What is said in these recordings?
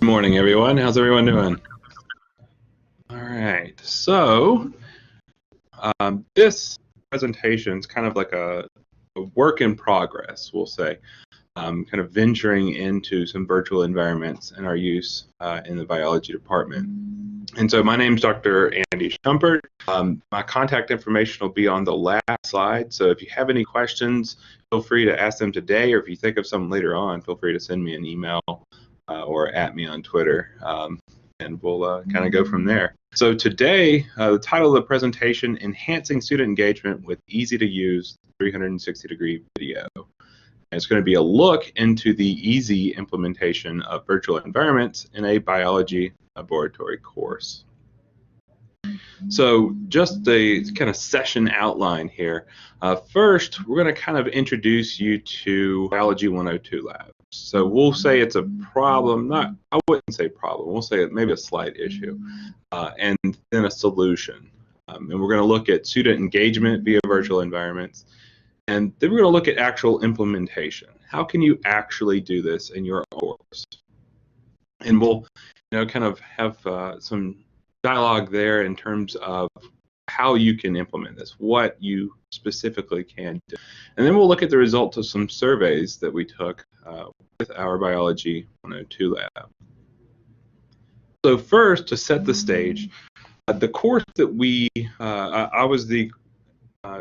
Good morning, everyone. How's everyone doing? All right. So this presentation is kind of like a work in progress, we'll say, kind of venturing into some virtual environments and our use in the biology department. And so my name is Dr. Andy Shumpert. My contact information will be on the last slide. So if you have any questions, feel free to ask them today, or if you think of some later on, feel free to send me an email or at me on Twitter, and we'll kind of go from there. So today, the title of the presentation, Enhancing Student Engagement with Easy-to-Use 360-degree video. And it's going to be a look into the easy implementation of virtual environments in a biology laboratory course. So just a kind of session outline here. First, we're going to kind of introduce you to Biology 102 Lab. So we'll say it's a problem, I wouldn't say problem, we'll say maybe a slight issue, and then a solution. And we're going to look at student engagement via virtual environments, and then we're going to look at actual implementation. How can you actually do this in your course? And we'll kind of have some dialogue there in terms of how you can implement this, what you specifically can do. And then we'll look at the results of some surveys that we took with our Biology 102 lab. So first, to set the stage, the course that I was the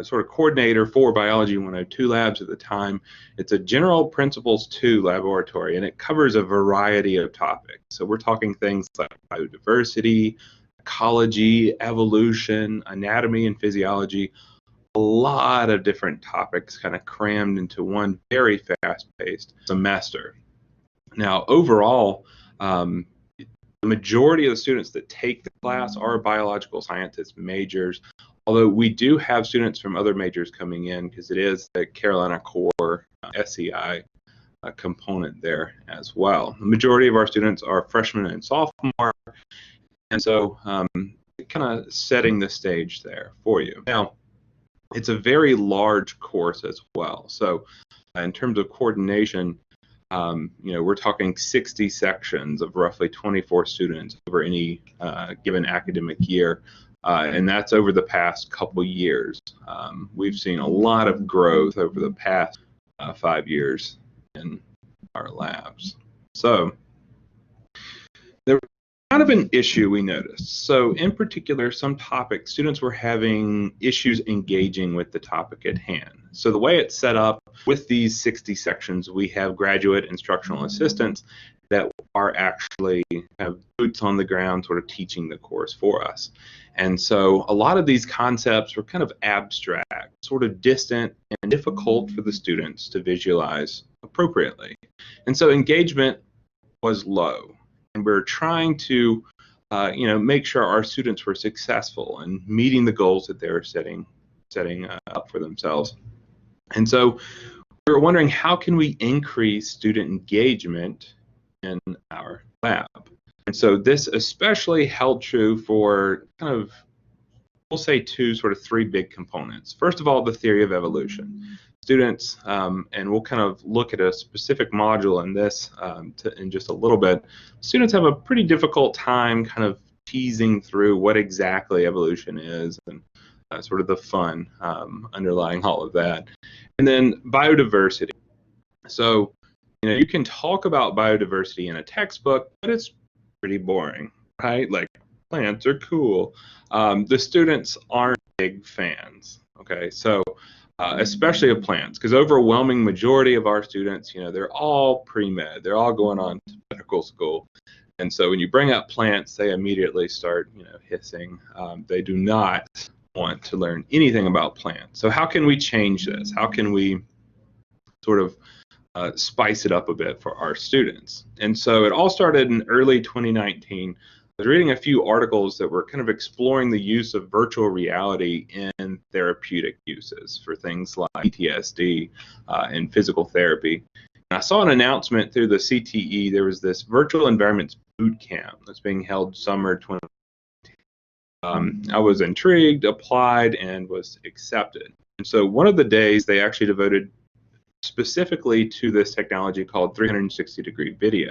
sort of coordinator for Biology 102 labs at the time. It's a General Principles 2 laboratory, and it covers a variety of topics. So we're talking things like biodiversity, ecology, evolution, anatomy and physiology, a lot of different topics kind of crammed into one very fast-paced semester. Now, overall, the majority of the students that take the class are biological sciences majors, although we do have students from other majors coming in because it is the Carolina Core SEI component there as well. The majority of our students are freshmen and sophomore, and so kind of setting the stage there for you. Now, it's a very large course as well. So in terms of coordination, we're talking 60 sections of roughly 24 students over any given academic year, and that's over the past couple years. We've seen a lot of growth over the past 5 years in our labs. So there was kind of an issue we noticed. So in particular, some topics, students were having issues engaging with the topic at hand. So the way it's set up with these 60 sections, we have graduate instructional assistants that are actually have boots on the ground sort of teaching the course for us. And so a lot of these concepts were kind of abstract, sort of distant and difficult for the students to visualize appropriately. And so engagement was low. And we're trying to make sure our students were successful in meeting the goals that they were setting up for themselves. And so we were wondering, how can we increase student engagement in our lab? And so this especially held true for kind of, we'll say three big components. First of all, the theory of evolution. Students, and we'll kind of look at a specific module in this in just a little bit. Students have a pretty difficult time kind of teasing through what exactly evolution is and sort of the fun underlying all of that. And then biodiversity. So, you can talk about biodiversity in a textbook, but it's pretty boring, right? Like, plants are cool. The students aren't big fans, okay? So, especially of plants, because overwhelming majority of our students, they're all pre-med. They're all going on to medical school. And so when you bring up plants, they immediately start, hissing. They do not want to learn anything about plants. So how can we change this? How can we sort of spice it up a bit for our students? And so it all started in early 2019. I was reading a few articles that were kind of exploring the use of virtual reality in therapeutic uses for things like PTSD and physical therapy. And I saw an announcement through the CTE. There was this virtual environments boot camp that's being held summer 2019. I was intrigued, applied, and was accepted. And so one of the days they actually devoted specifically to this technology called 360-degree video.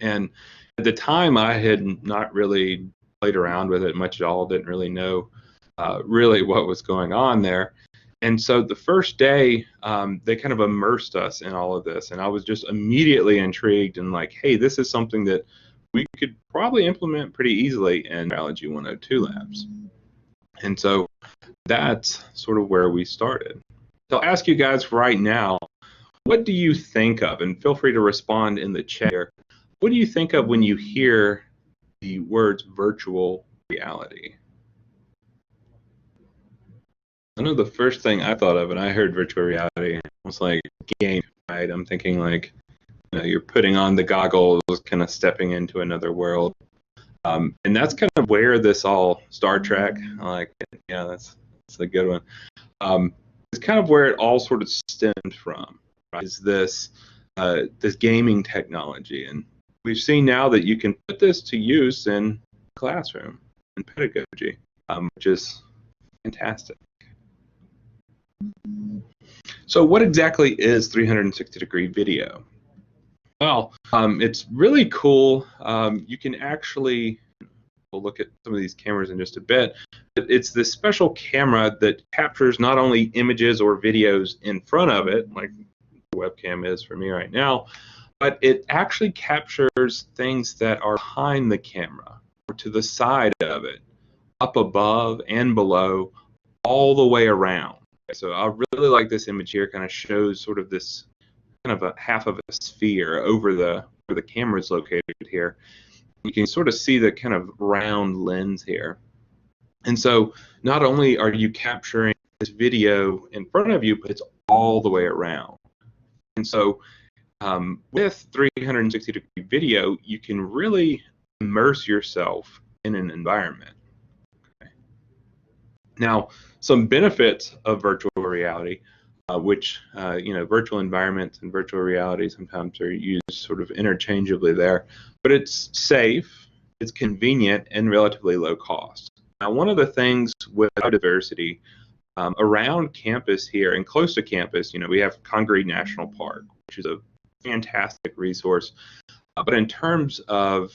And at the time, I had not really played around with it much at all, didn't really know really what was going on there. And so the first day, they kind of immersed us in all of this, and I was just immediately intrigued and like, hey, this is something that we could probably implement pretty easily in Biology 102 labs. And so that's sort of where we started. So I'll ask you guys right now, what do you think of, and feel free to respond in the chat here, what do you think of when you hear the words virtual reality? I know the first thing I thought of when I heard virtual reality was like game, right? I'm thinking like, you know, you're putting on the goggles, kind of stepping into another world. And that's kind of where this all, Star Trek, I like it. Yeah, that's a good one. It's kind of where it all sort of stemmed from, right? Is this gaming technology, and we've seen now that you can put this to use in classroom and pedagogy, which is fantastic. So what exactly is 360-degree video? Well, it's really cool. You can actually, we'll look at some of these cameras in just a bit, but it's this special camera that captures not only images or videos in front of it, like the webcam is for me right now, but it actually captures things that are behind the camera or to the side of it, up above and below, all the way around. So I really like this image here. Kind of shows sort of this kind of a half of a sphere over the where the camera is located here. You can sort of see the kind of round lens here. And so not only are you capturing this video in front of you, but it's all the way around. And so with 360-degree video, you can really immerse yourself in an environment. Okay. Now, some benefits of virtual reality, which virtual environments and virtual reality sometimes are used sort of interchangeably there, but it's safe, it's convenient, and relatively low cost. Now, one of the things with biodiversity around campus here and close to campus, we have Congaree National Park, which is a fantastic resource. But in terms of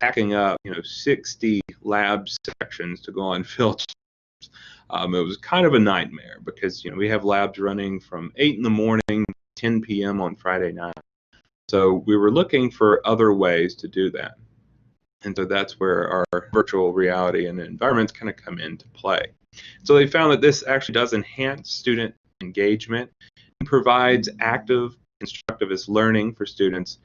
packing up, 60 lab sections to go on field trips, it was kind of a nightmare because, we have labs running from 8 in the morning, 10 p.m. on Friday night. So we were looking for other ways to do that. And so that's where our virtual reality and environments kind of come into play. So they found that this actually does enhance student engagement and provides active, constructivist learning for students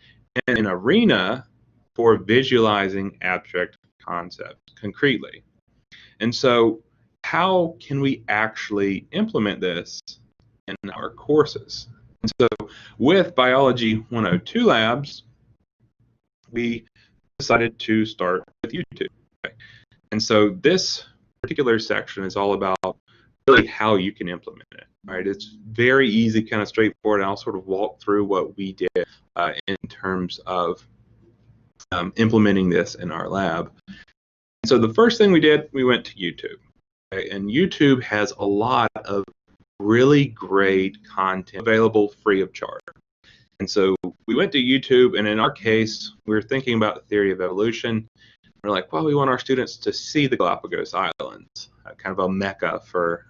and an arena for visualizing abstract concepts concretely. And so how can we actually implement this in our courses? And so with Biology 102 labs, we decided to start with YouTube. Okay? And so this particular section is all about really how you can implement it. Right? It's very easy, kind of straightforward, and I'll sort of walk through what we did in terms of implementing this in our lab. And so the first thing we did, we went to YouTube. Okay? And YouTube has a lot of really great content available free of charge. And so we went to YouTube, and in our case, we were thinking about the theory of evolution. We're like, well, we want our students to see the Galapagos Islands, kind of a mecca for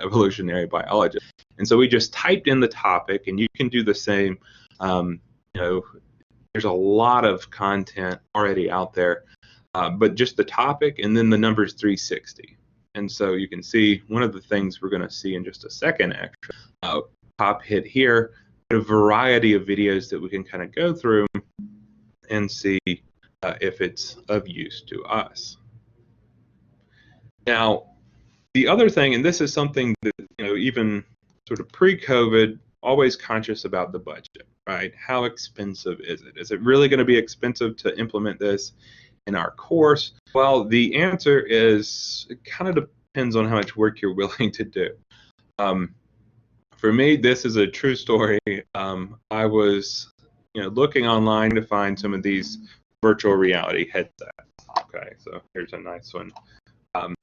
evolutionary biology. And so we just typed in the topic, and you can do the same. There's a lot of content already out there, but just the topic and then the numbers 360. And so you can see one of the things we're going to see in just a second, actually, top hit here, a variety of videos that we can kind of go through and see if it's of use to us. Now, the other thing, and this is something that, even sort of pre-COVID, always conscious about the budget, right? How expensive is it? Is it really going to be expensive to implement this in our course? Well, the answer is it kind of depends on how much work you're willing to do. For me, this is a true story. I was, looking online to find some of these virtual reality headsets. Okay, so here's a nice one. I,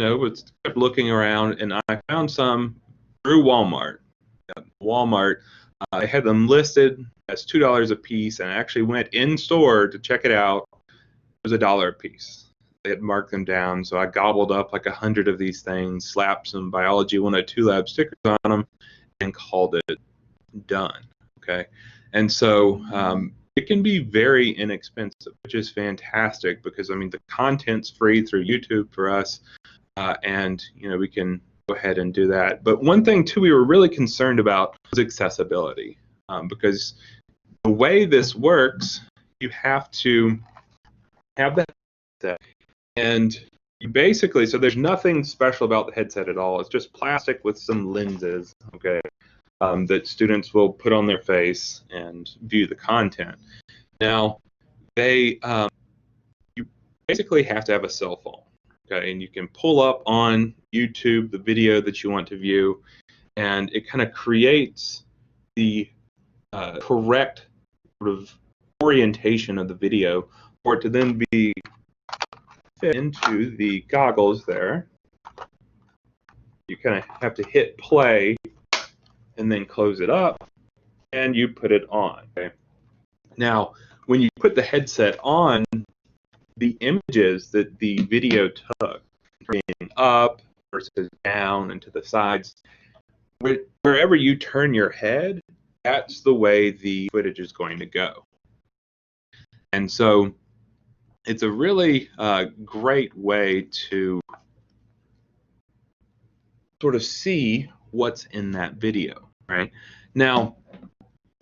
was kept looking around, and I found some through Walmart. Walmart I had them listed as $2 a piece, and I actually went in store to check it out. It was $1 a piece. They had marked them down, so I gobbled up like 100 of these things, slapped some Biology 102 Lab stickers on them, and called it done. Okay, and so it can be very inexpensive, which is fantastic because I mean the content's free through YouTube for us, and we can go ahead and do that. But one thing too we were really concerned about was accessibility, because the way this works, you have to have that headset, and you basically, so there's nothing special about the headset at all. It's just plastic with some lenses, okay, that students will put on their face and view the content. Now, you basically have to have a cell phone, okay, and you can pull up on YouTube the video that you want to view, and it kind of creates the correct sort of orientation of the video for it to then be fit into the goggles there. You kind of have to hit play and then close it up, and you put it on. Okay? Now, when you put the headset on, the images that the video took, being up versus down and to the sides, wherever you turn your head, that's the way the footage is going to go. And so it's a really great way to sort of see what's in that video, right? Now,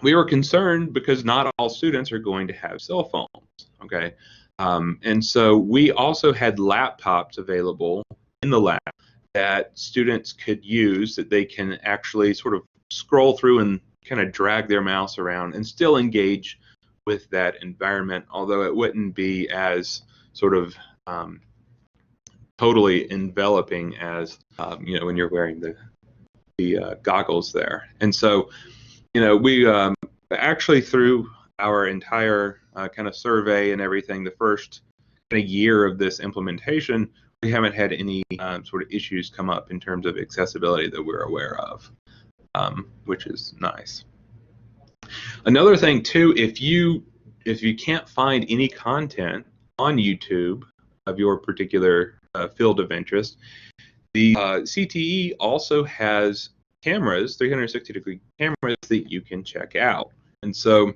we were concerned because not all students are going to have cell phones, okay? And so we also had laptops available in the lab that students could use, that they can actually sort of scroll through and kind of drag their mouse around and still engage with that environment, although it wouldn't be as sort of totally enveloping as when you're wearing the goggles there. And so we actually through our entire kind of survey and everything, the first kind of year of this implementation, we haven't had any sort of issues come up in terms of accessibility that we're aware of, which is nice. Another thing too, if you can't find any content on YouTube of your particular field of interest, the CTE also has cameras, 360-degree cameras that you can check out. And so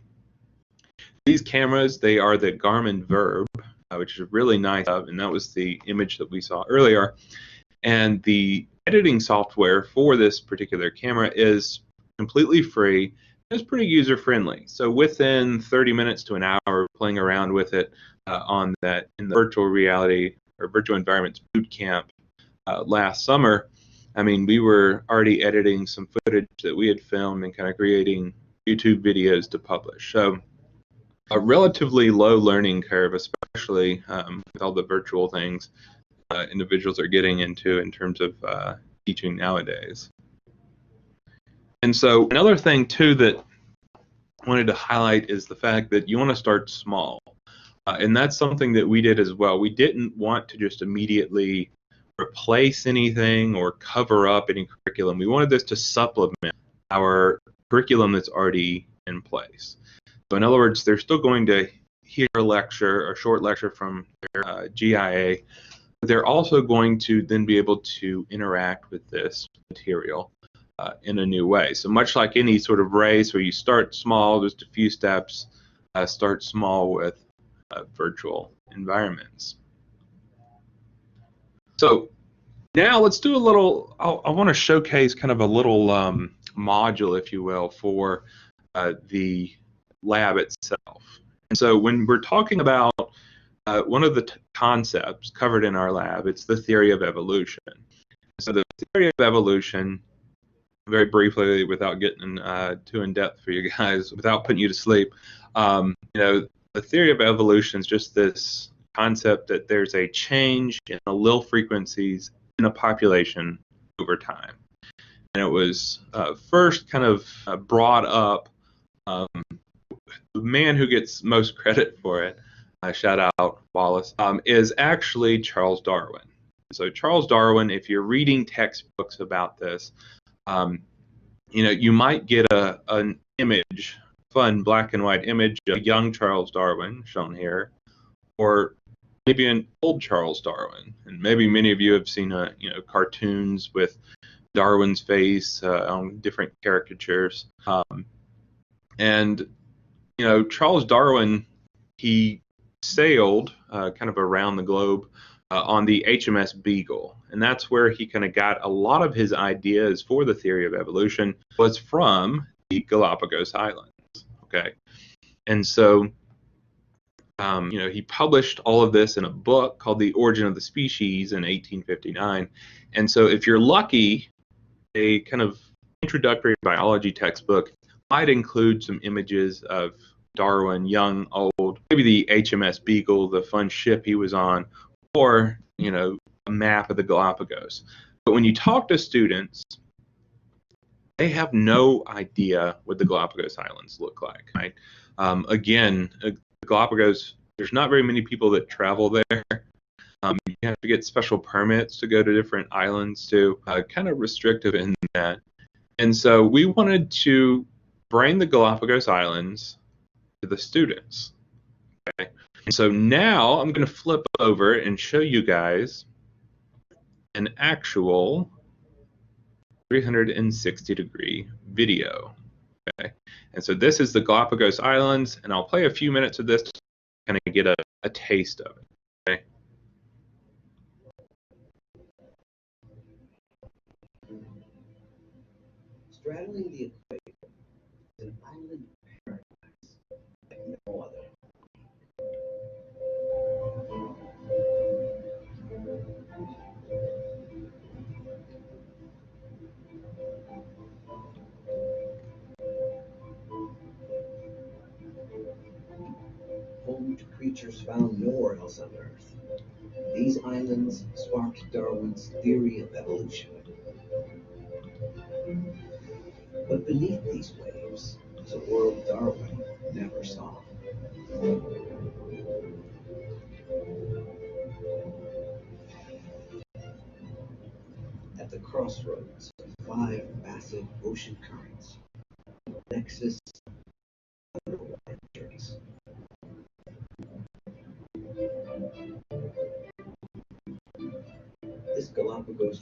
these cameras, they are the Garmin Verb, which is really nice, and that was the image that we saw earlier. And the editing software for this particular camera is completely free. It's pretty user-friendly. So within 30 minutes to an hour playing around with it in the virtual reality or virtual environments boot camp last summer, I mean, we were already editing some footage that we had filmed and kind of creating YouTube videos to publish. So a relatively low learning curve, especially with all the virtual things individuals are getting into in terms of teaching nowadays. And so another thing too that I wanted to highlight is the fact that you want to start small. And that's something that we did as well. We didn't want to just immediately replace anything or cover up any curriculum. We wanted this to supplement our curriculum that's already in place. So in other words, they're still going to hear a lecture, a short lecture from their GIA, but they're also going to then be able to interact with this material in a new way. So much like any sort of race where you start small, just a few steps, start small with virtual environments. So now let's do a little, I want to showcase kind of a little module, if you will, for the lab itself. And so when we're talking about one of the concepts covered in our lab, it's the theory of evolution. So the theory of evolution, very briefly, without getting too in depth for you guys, without putting you to sleep, the theory of evolution is just this concept that there's a change in allele frequencies in a population over time. And it was first kind of brought up, the man who gets most credit for it, shout out Wallace, is actually Charles Darwin. So Charles Darwin, if you're reading textbooks about this, you might get a image, fun black and white image of young Charles Darwin, shown here, or maybe an old Charles Darwin. And maybe many of you have seen cartoons with Darwin's face on different caricatures. And Charles Darwin, he sailed kind of around the globe on the HMS Beagle, and that's where he kind of got a lot of his ideas for the theory of evolution was from the Galapagos Islands. Okay, and so he published all of this in a book called The Origin of the Species in 1859. And so if you're lucky, a kind of introductory biology textbook might include some images of Darwin, young, old, maybe the HMS Beagle, the fun ship he was on, or a map of the Galapagos. But when you talk to students, they have no idea what the Galapagos Islands look like. Right? Again, Galapagos, there's not very many people that travel there. You have to get special permits to go to different islands too, kind of restrictive in that. And so we wanted to bring the Galapagos Islands to the students. Okay? And so now I'm going to flip over and show you guys an actual 360-degree video. Okay, and so this is the Galapagos Islands, and I'll play a few minutes of this to kind of get a taste of it. Okay. Straddling the equator is an island paradise like no other. Home to creatures found nowhere else on Earth, these islands sparked Darwin's theory of evolution. But beneath these waves is a world Darwin never saw. At the crossroads of 5 massive ocean currents, nexus of underwater journeys. This Galapagos.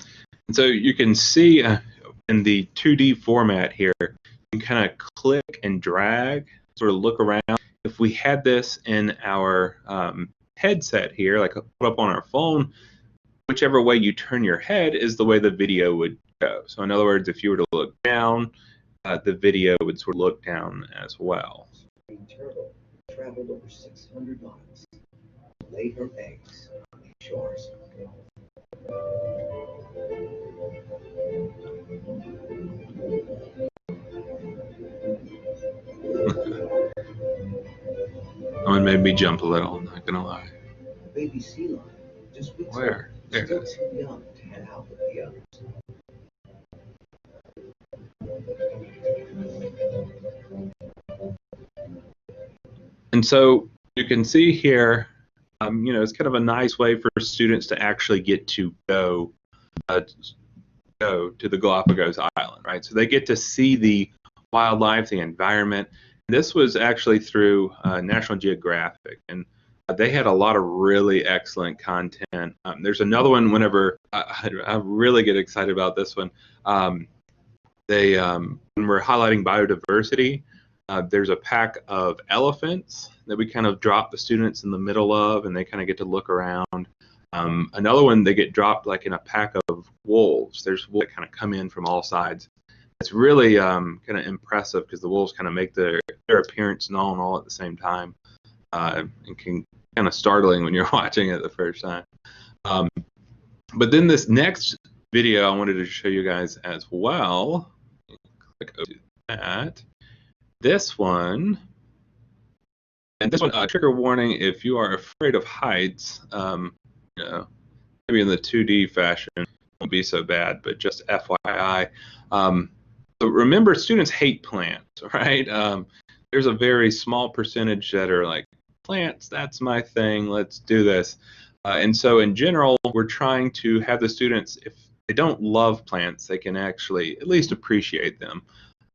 And so you can see in the 2D format here, you can kind of click and drag, sort of look around. If we had this in our headset here, like put up on our phone, whichever way you turn your head is the way the video would go. So in other words, if you were to look down, the video would sort of look down as well. A turtle traveled over 600 miles to lay her eggs on these shores. That one made me jump a little, I'm not gonna lie. A baby sea lion just weeks Where? old, There it still is. too young to head out with the others. And so you can see here, it's kind of a nice way for students to actually get to go to the Galapagos Island, right? So they get to see the wildlife, the environment. This was actually through National Geographic, and they had a lot of really excellent content. There's another one whenever I really get excited about this one. When we're highlighting biodiversity, there's a pack of elephants that we kind of drop the students in the middle of, and they kind of get to look around. Another one, they get dropped like in a pack of wolves. There's wolves that kind of come in from all sides. It's really kind of impressive because the wolves kind of make their appearance known all at the same time, and can kind of startling when you're watching it the first time. But then this next video I wanted to show you guys as well. Click over to that. This one, and this one, trigger warning if you are afraid of heights. Maybe in the 2D fashion it won't be so bad, but just FYI. So remember, students hate plants, right? There's a very small percentage that are like, plants, that's my thing, let's do this. And so in general, we're trying to have the students, if they don't love plants, they can actually at least appreciate them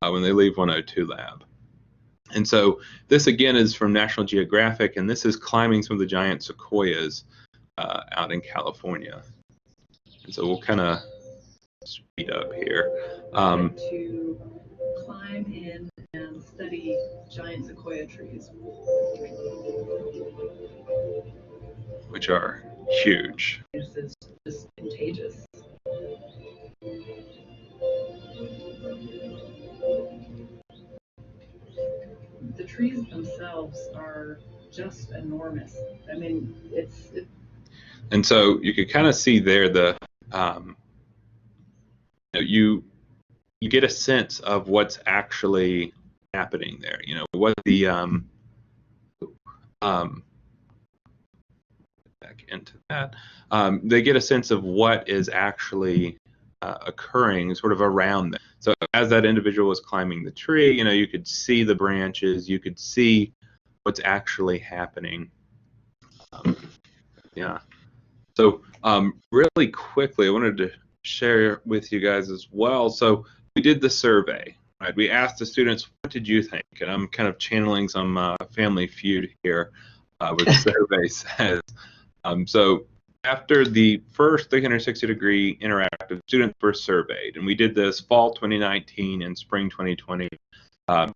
when they leave 102 lab. And so this again is from National Geographic, and this is climbing some of the giant sequoias out in California. And so we'll kind of speed up here. To climb in and study giant sequoia trees, which are huge. This is just contagious. The trees themselves are just enormous. I mean, And so you could kind of see there the you get a sense of what's actually happening there. You know what the back into that. They get a sense of what is actually occurring sort of around them. So as that individual was climbing the tree, you know, you could see the branches, you could see what's actually happening. Yeah. So really quickly, I wanted to share with you guys as well. So we did the survey, right? We asked the students, what did you think? And I'm kind of channeling some Family Feud here with the survey says. So after the first 360-degree interactive, students were surveyed, and we did this fall 2019 and spring 2020.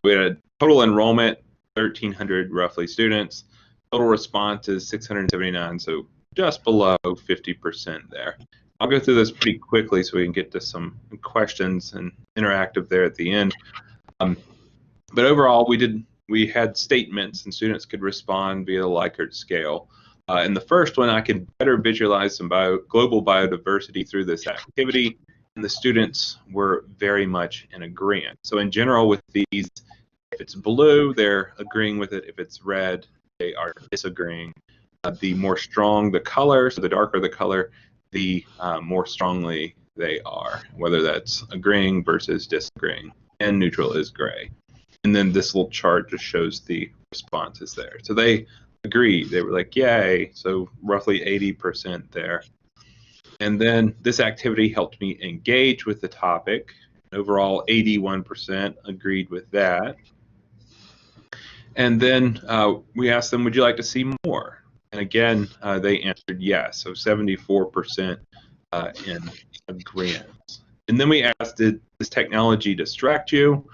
We had a total enrollment, 1,300 roughly students. Total response is 679, so just below 50% there. I'll go through this pretty quickly so we can get to some questions and interactive there at the end. But overall, we had statements, and students could respond via the Likert scale. In the first one, I could better visualize some global biodiversity through this activity, and the students were very much in agreement. So in general, with these, if it's blue, they're agreeing with it. If it's red, they are disagreeing. The more strong the color, so the darker the color, the more strongly they are, whether that's agreeing versus disagreeing, and neutral is gray. And then this little chart just shows the responses there. So they agreed. They were like, yay, so roughly 80% there. And then this activity helped me engage with the topic. Overall, 81% agreed with that. And then we asked them, would you like to see more? And again, they answered yes, so 74% in agreement. And then we asked, did this technology distract you?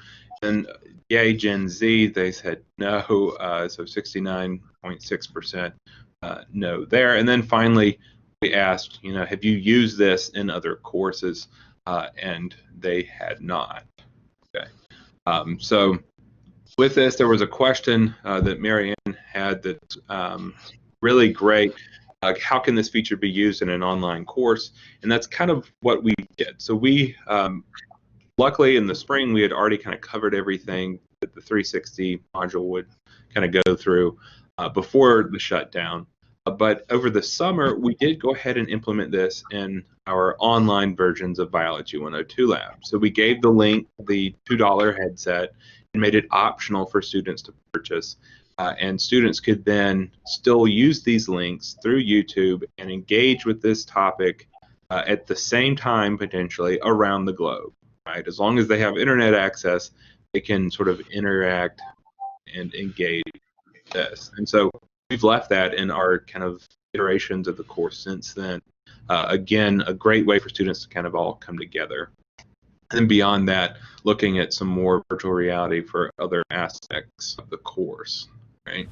And yay, Gen Z, they said no, so 69.6% no there. And then finally, we asked, you know, have you used this in other courses? And they had not. Okay. So with this, there was a question that Marianne had that's really great. How can this feature be used in an online course? And that's kind of what we did. So we, luckily in the spring, we had already kind of covered everything that the 360 module would kind of go through before the shutdown. But over the summer, we did go ahead and implement this in our online versions of Biology 102 Lab. So we gave the link, the $2 headset, and made it optional for students to purchase. And students could then still use these links through YouTube and engage with this topic at the same time, potentially, around the globe. Right? As long as they have internet access, they can sort of interact and engage with this. And so we've left that in our kind of iterations of the course since then. Again, a great way for students to kind of all come together. And beyond that, looking at some more virtual reality for other aspects of the course, right?